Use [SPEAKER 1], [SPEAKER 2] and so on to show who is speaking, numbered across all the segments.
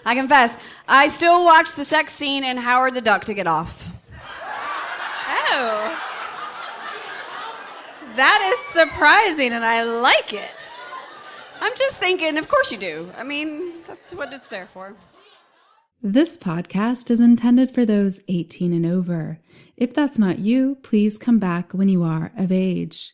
[SPEAKER 1] I confess. I still watch the sex scene in Howard the Duck to get off.
[SPEAKER 2] Oh. That is surprising, and I like it.
[SPEAKER 1] I'm just thinking, of course you do. I mean, that's what it's there for.
[SPEAKER 3] This podcast is intended for those 18 and over. If that's not you, please come back when you are of age.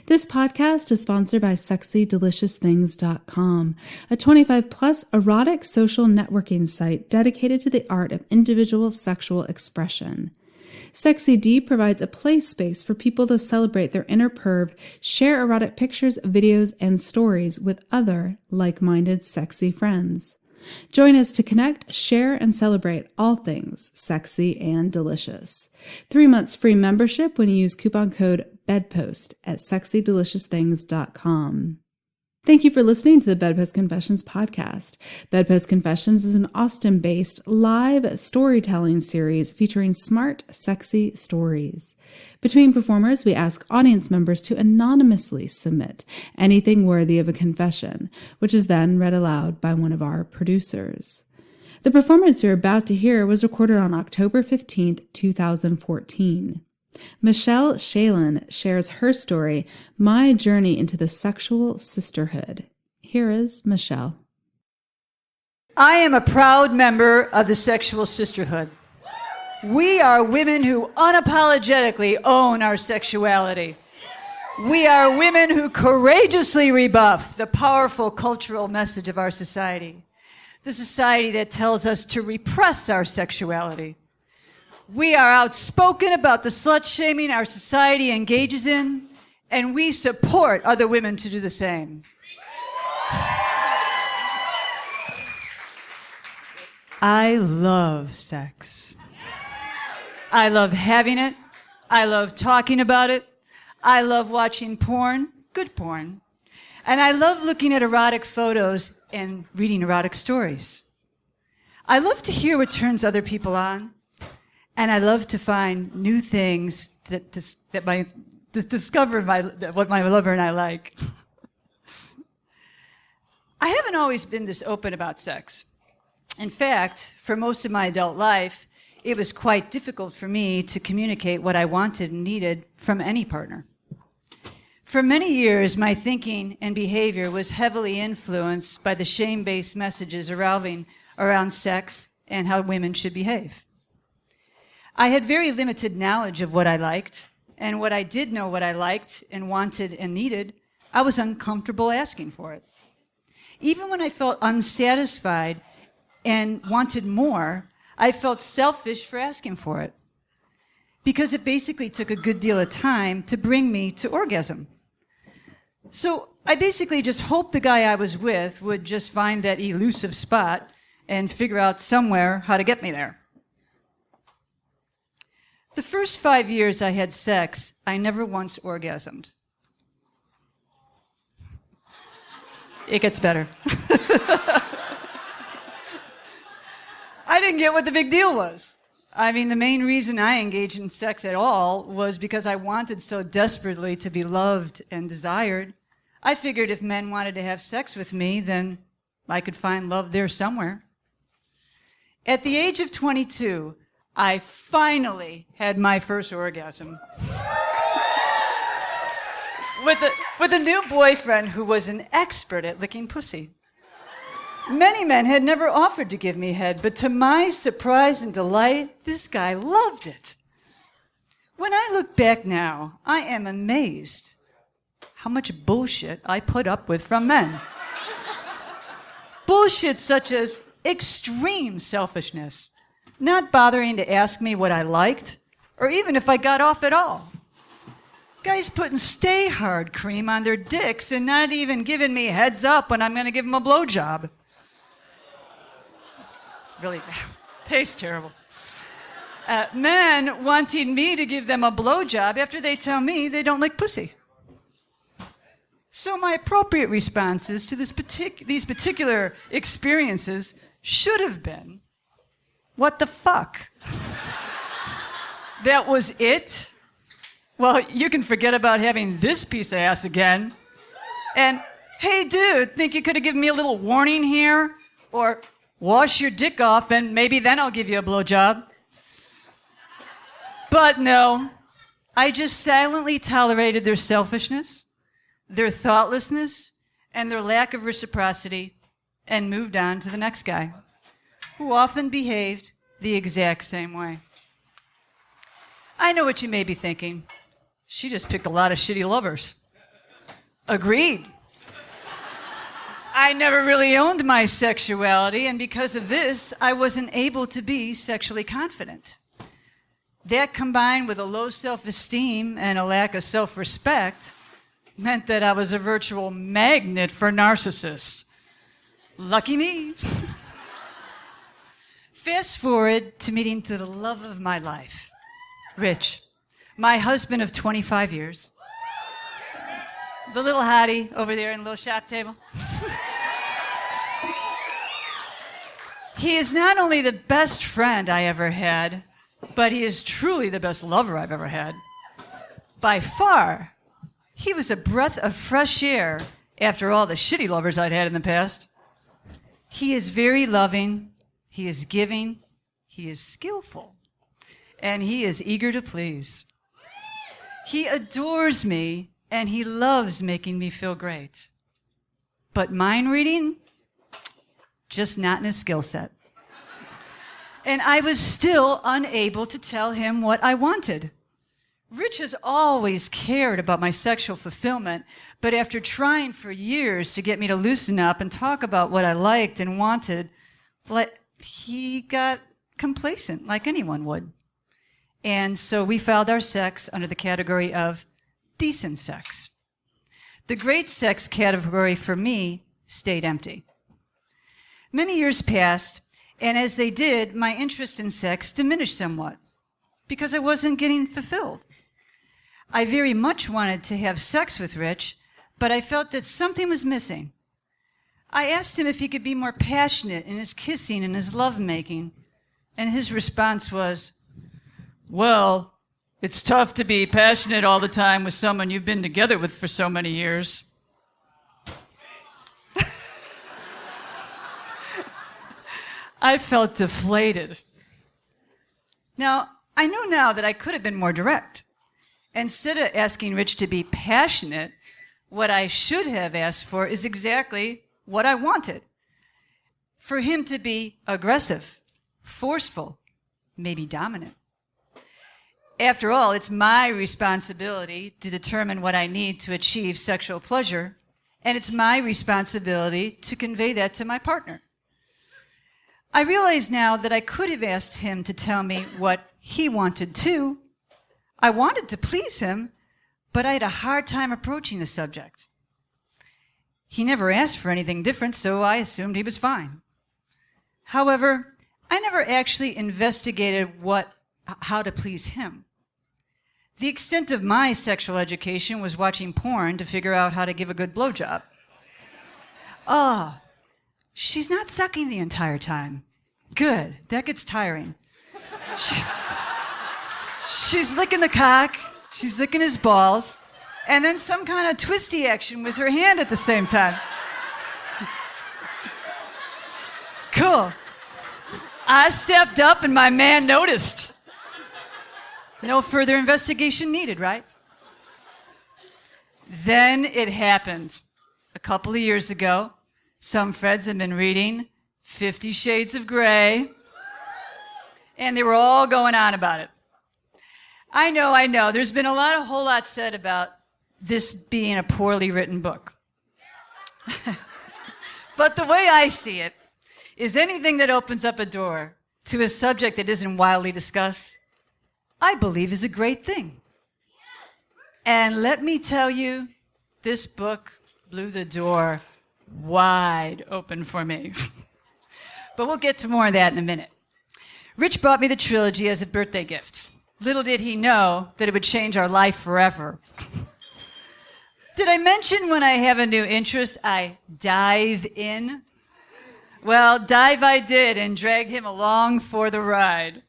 [SPEAKER 3] This podcast is sponsored by SexyDeliciousThings.com, a 25-plus erotic social networking site dedicated to the art of individual sexual expression. Sexy D provides a play space for people to celebrate their inner perv, share erotic pictures, videos, and stories with other like-minded sexy friends. Join us to connect, share, and celebrate all things sexy and delicious. 3 months free membership when you use coupon code BedPost at SexyDeliciousThings.com. Thank you for listening to the BedPost Confessions podcast. BedPost Confessions is an Austin-based live storytelling series featuring smart, sexy stories. Between performers, we ask audience members to anonymously submit anything worthy of a confession, which is then read aloud by one of our producers. The performance you're about to hear was recorded on October 15th, 2014. Michele Schalin shares her story, My Journey into the Sexual Sisterhood. Here is Michele.
[SPEAKER 4] I am a proud member of the Sexual Sisterhood. We are women who unapologetically own our sexuality. We are women who courageously rebuff the powerful cultural message of our society, the society that tells us to repress our sexuality. We are outspoken about the slut-shaming our society engages in, and we support other women to do the same. I love sex. I love having it. I love talking about it. I love watching porn, good porn. And I love looking at erotic photos and reading erotic stories. I love to hear what turns other people on. And I love to find new things that discover what my lover and I like. I haven't always been this open about sex. In fact, for most of my adult life, it was quite difficult for me to communicate what I wanted and needed from any partner. For many years, my thinking and behavior was heavily influenced by the shame-based messages revolving around sex and how women should behave. I had very limited knowledge of what I liked, and what I did know what I liked and wanted and needed, I was uncomfortable asking for it. Even when I felt unsatisfied and wanted more, I felt selfish for asking for it, because it basically took a good deal of time to bring me to orgasm. So I basically just hoped the guy I was with would just find that elusive spot and figure out somewhere how to get me there. The first 5 years I had sex, I never once orgasmed. It gets better. I didn't get what the big deal was. I mean, the main reason I engaged in sex at all was because I wanted so desperately to be loved and desired. I figured if men wanted to have sex with me, then I could find love there somewhere. At the age of 22, I finally had my first orgasm with a new boyfriend who was an expert at licking pussy. Many men had never offered to give me head, but to my surprise and delight, this guy loved it. When I look back now, I am amazed how much bullshit I put up with from men. Bullshit such as extreme selfishness, not bothering to ask me what I liked, or even if I got off at all. Guys putting Stay Hard cream on their dicks and not even giving me heads up when I'm going to give them a blowjob. Really, tastes terrible. Men wanting me to give them a blowjob after they tell me they don't like pussy. So my appropriate responses to these particular experiences should have been, what the fuck? That was it? Well, you can forget about having this piece of ass again. And, hey, dude, think you could have given me a little warning here? Or, Wash your dick off and maybe then I'll give you a blowjob. But no, I just silently tolerated their selfishness, their thoughtlessness, and their lack of reciprocity, and moved on to the next guy, who often behaved the exact same way. I know what you may be thinking. She just picked a lot of shitty lovers. Agreed. I never really owned my sexuality, and because of this, I wasn't able to be sexually confident. That, combined with a low self-esteem and a lack of self-respect, meant that I was a virtual magnet for narcissists. Lucky me. Fast forward to meeting the love of my life, Rich, my husband of 25 years. The little hottie over there in the little shop table. He is not only the best friend I ever had, but he is truly the best lover I've ever had. By far, he was a breath of fresh air after all the shitty lovers I'd had in the past. He is very loving, he is giving, he is skillful, and he is eager to please. He adores me, and he loves making me feel great. But mind reading? Just not in his skill set. And I was still unable to tell him what I wanted. Rich has always cared about my sexual fulfillment, but after trying for years to get me to loosen up and talk about what I liked and wanted, he got complacent, like anyone would. And so we filed our sex under the category of decent sex. The great sex category for me stayed empty. Many years passed, and as they did, my interest in sex diminished somewhat because I wasn't getting fulfilled. I very much wanted to have sex with Rich, but I felt that something was missing. I asked him if he could be more passionate in his kissing and his lovemaking, and his response was, "Well, it's tough to be passionate all the time with someone you've been together with for so many years." I felt deflated. Now, I know now that I could have been more direct. Instead of asking Rich to be passionate, what I should have asked for is exactly what I wanted. For him to be aggressive, forceful, maybe dominant. After all, it's my responsibility to determine what I need to achieve sexual pleasure, and it's my responsibility to convey that to my partner. I realize now that I could have asked him to tell me what he wanted too. I wanted to please him, but I had a hard time approaching the subject. He never asked for anything different, so I assumed he was fine. However, I never actually investigated how to please him. The extent of my sexual education was watching porn to figure out how to give a good blowjob. She's not sucking the entire time. Good. That gets tiring. She's licking the cock, she's licking his balls, and then some kind of twisty action with her hand at the same time. Cool. I stepped up and my man noticed. No further investigation needed, right? Then it happened. A couple of years ago, some friends had been reading 50 Shades of Grey, and they were all going on about it. I know. There's been a whole lot said about this being a poorly written book. But the way I see it is anything that opens up a door to a subject that isn't widely discussed, I believe is a great thing. And let me tell you, this book blew the door wide open for me. But we'll get to more of that in a minute. Rich bought me the trilogy as a birthday gift. Little did he know that it would change our life forever. Did I mention when I have a new interest, I dive in? Well, dive I did and dragged him along for the ride.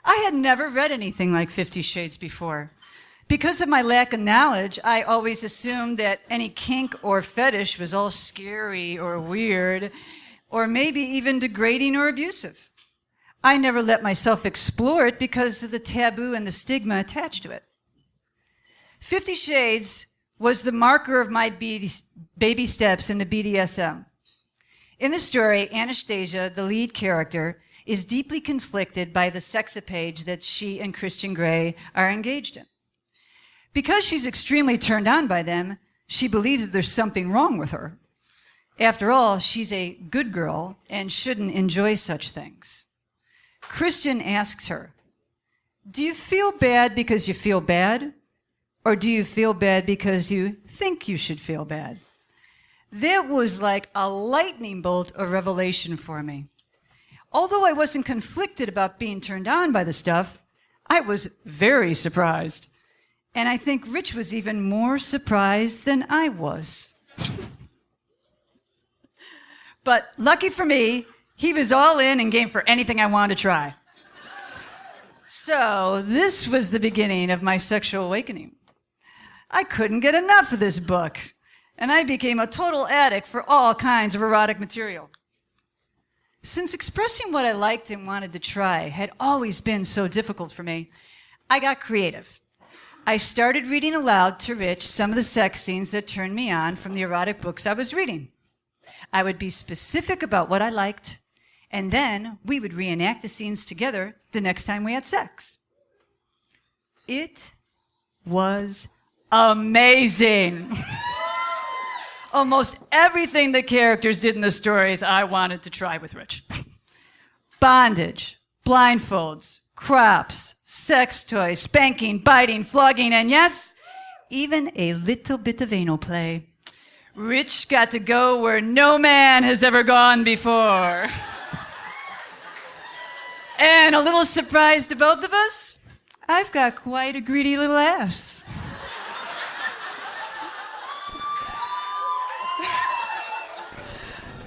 [SPEAKER 4] I had never read anything like 50 Shades before. Because of my lack of knowledge, I always assumed that any kink or fetish was all scary or weird, or maybe even degrading or abusive. I never let myself explore it because of the taboo and the stigma attached to it. 50 Shades was the marker of my baby steps into BDSM. In the story, Anastasia, the lead character, is deeply conflicted by the sexapage that she and Christian Grey are engaged in. Because she's extremely turned on by them, she believes that there's something wrong with her. After all, she's a good girl and shouldn't enjoy such things. Christian asks her, "Do you feel bad because you feel bad? Or do you feel bad because you think you should feel bad?" That was like a lightning bolt of revelation for me. Although I wasn't conflicted about being turned on by the stuff, I was very surprised. And I think Rich was even more surprised than I was. But lucky for me, he was all in and game for anything I wanted to try. So this was the beginning of my sexual awakening. I couldn't get enough of this book, and I became a total addict for all kinds of erotic material. Since expressing what I liked and wanted to try had always been so difficult for me, I got creative. I started reading aloud to Rich some of the sex scenes that turned me on from the erotic books I was reading. I would be specific about what I liked, and then we would reenact the scenes together the next time we had sex. It was amazing. Almost everything the characters did in the stories I wanted to try with Rich. Bondage, blindfolds, crops, sex toys, spanking, biting, flogging, and yes, even a little bit of anal play. Rich got to go where no man has ever gone before. And a little surprise to both of us, I've got quite a greedy little ass.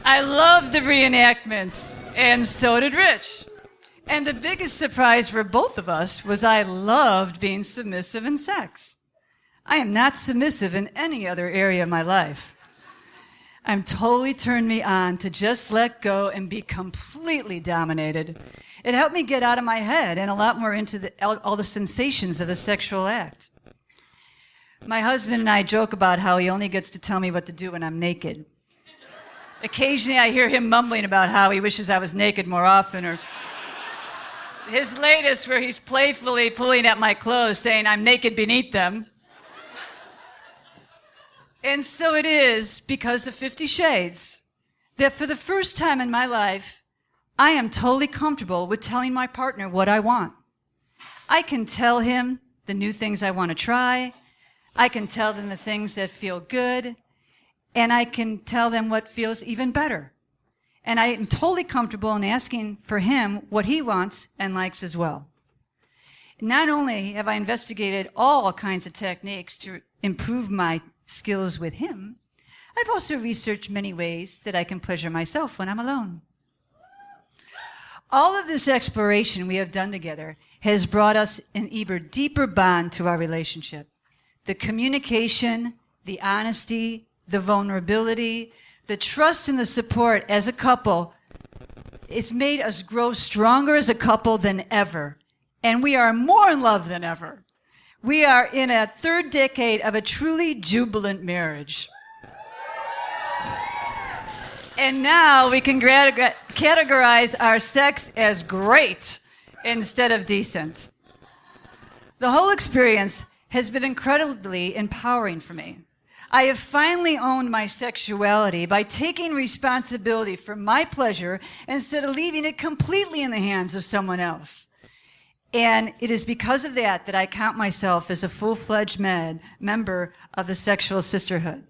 [SPEAKER 4] I loved the reenactments, and so did Rich. And the biggest surprise for both of us was I loved being submissive in sex. I am not submissive in any other area of my life. I'm totally turned me on to just let go and be completely dominated. It helped me get out of my head and a lot more into all the sensations of the sexual act. My husband and I joke about how he only gets to tell me what to do when I'm naked. Occasionally I hear him mumbling about how he wishes I was naked more often, or his latest where he's playfully pulling at my clothes saying I'm naked beneath them. And so it is because of 50 Shades that for the first time in my life, I am totally comfortable with telling my partner what I want. I can tell him the new things I want to try. I can tell them the things that feel good. And I can tell them what feels even better. And I am totally comfortable in asking for him what he wants and likes as well. Not only have I investigated all kinds of techniques to improve my skills with him, I've also researched many ways that I can pleasure myself when I'm alone. All of this exploration we have done together has brought us an even deeper bond to our relationship. The communication, the honesty, the vulnerability, the trust and the support as a couple, it's made us grow stronger as a couple than ever. And we are more in love than ever. We are in a third decade of a truly jubilant marriage. And now we can categorize our sex as great instead of decent. The whole experience has been incredibly empowering for me. I have finally owned my sexuality by taking responsibility for my pleasure instead of leaving it completely in the hands of someone else. And it is because of that that I count myself as a full-fledged member of the sexual sisterhood.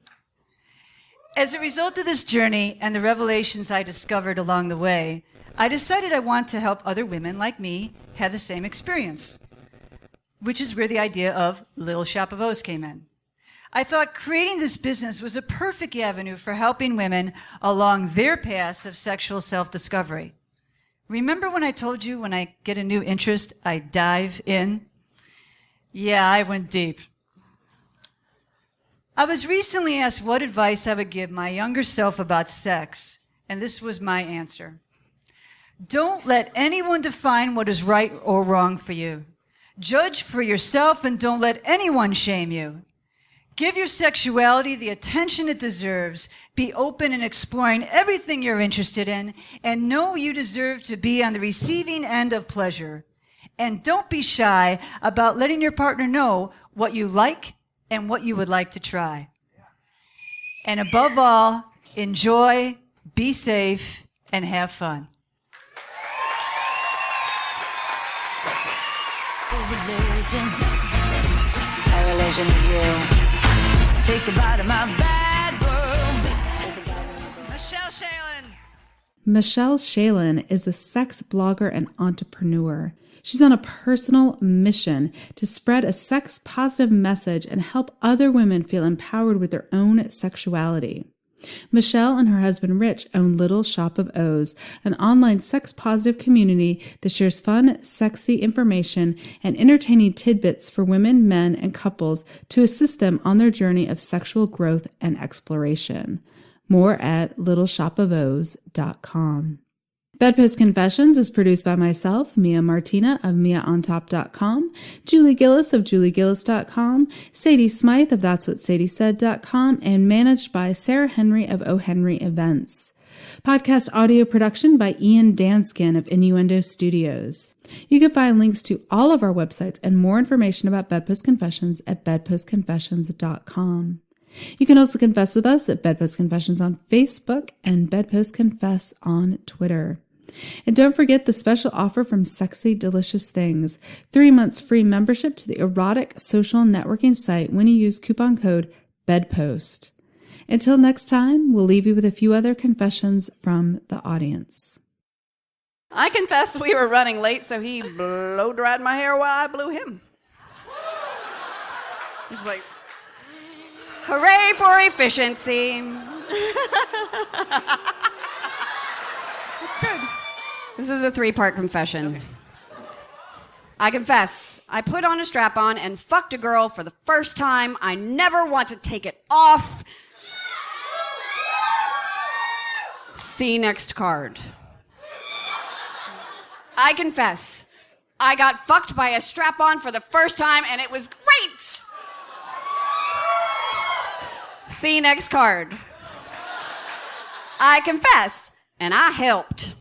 [SPEAKER 4] As a result of this journey and the revelations I discovered along the way, I decided I want to help other women like me have the same experience, which is where the idea of Little Shop of O's came in. I thought creating this business was a perfect avenue for helping women along their paths of sexual self-discovery. Remember when I told you when I get a new interest, I dive in? Yeah, I went deep. I was recently asked what advice I would give my younger self about sex, And this was my answer. Don't let anyone define what is right or wrong for you. Judge for yourself and don't let anyone shame you. Give your sexuality the attention it deserves. Be open in exploring everything you're interested in, and know you deserve to be on the receiving end of pleasure. And don't be shy about letting your partner know what you like and what you would like to try. And above all, enjoy, be safe, and have fun.
[SPEAKER 5] My religion is you. Take a bite of my bad world.
[SPEAKER 2] Michele Schalin.
[SPEAKER 3] Michele Schalin is a sex blogger and entrepreneur. She's on a personal mission to spread a sex-positive message and help other women feel empowered with their own sexuality. Michele and her husband Rich own Little Shop of O's, an online sex-positive community that shares fun, sexy information and entertaining tidbits for women, men, and couples to assist them on their journey of sexual growth and exploration. More at littleshopofos.com. Bedpost Confessions is produced by myself, Mia Martina of MiaOnTop.com, Julie Gillis of JulieGillis.com, Sadie Smythe of That'sWhatSadieSaid.com, and managed by Sarah Henry of O. Henry Events. Podcast audio production by Ian Danskin of Innuendo Studios. You can find links to all of our websites and more information about Bedpost Confessions at bedpostconfessions.com. You can also confess with us at Bedpost Confessions on Facebook and Bedpost Confess on Twitter. And don't forget the special offer from Sexy Delicious Things, 3 months free membership to the erotic social networking site when you use coupon code BEDPOST. Until next time, we'll leave you with a few other confessions from the audience.
[SPEAKER 1] I confess we were running late, so he blow-dried my hair while I blew him. He's like, hooray for efficiency. That's good. This is a 3-part confession. Okay. I confess, I put on a strap-on and fucked a girl for the first time. I never want to take it off. See next card. I confess, I got fucked by a strap-on for the first time and it was great. See next card. I confess, and I helped.